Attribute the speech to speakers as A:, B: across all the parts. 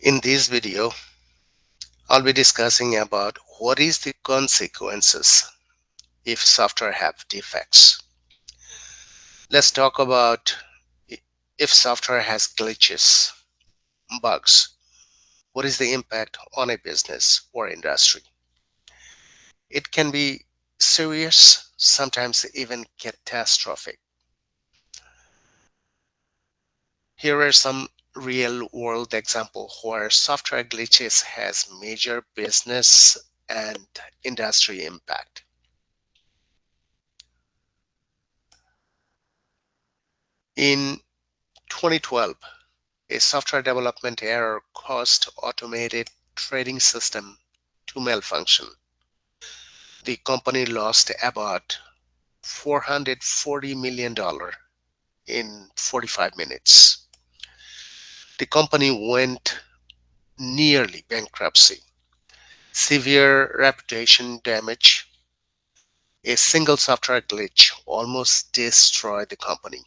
A: In this video, I'll be discussing about what is the consequences if software have defects. Let's talk about if software has glitches, bugs, what is the impact on a business or industry? It can be serious, sometimes even catastrophic. Here are some real-world examples where software glitches has major business and industry impact. In 2012, a software development error caused automated trading system to malfunction. The company lost about $440 million in 45 minutes. The company went nearly bankruptcy, severe reputation damage. A single software glitch almost destroyed the company.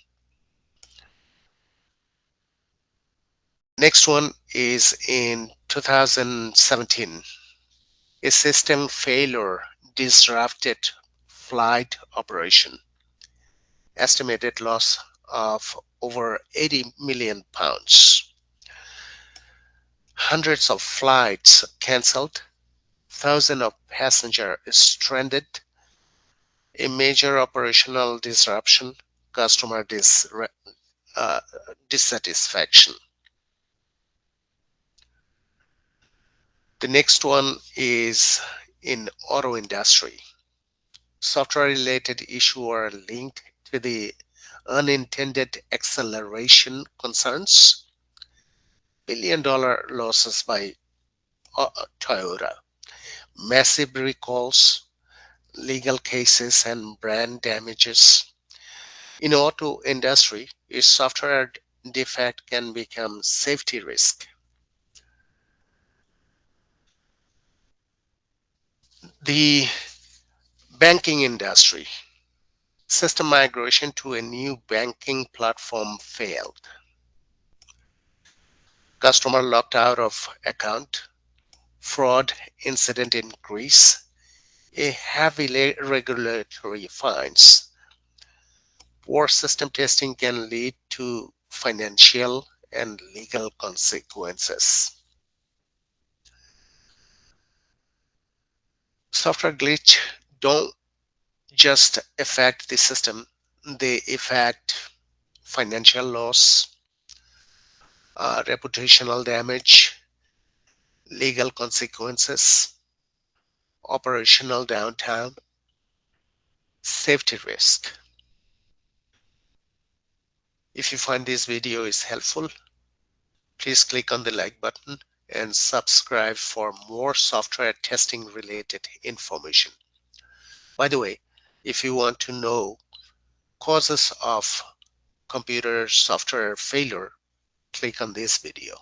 A: Next one is in 2017. A system failure disrupted flight operation. Estimated loss of over 80 million pounds. Hundreds of flights cancelled. Thousands of passengers stranded. A major operational disruption. Customer dissatisfaction. The next one is in auto industry. Software related issue are linked to the unintended acceleration concerns. $1 billion losses by Toyota. Massive recalls, legal cases and brand damages. In auto industry, a software defect can become safety risk. The banking industry. System migration to a new banking platform failed. Customer locked out of account. Fraud incident in Greece. A heavy regulatory fines. Poor system testing can lead to financial and legal consequences. Software glitch don't just affect the system, they affect financial loss, reputational damage, legal consequences, operational downtime, safety risk. If you find this video is helpful, please click on the like button and subscribe for more software testing related information. By the way, if you want to know causes of computer software failure, click on this video.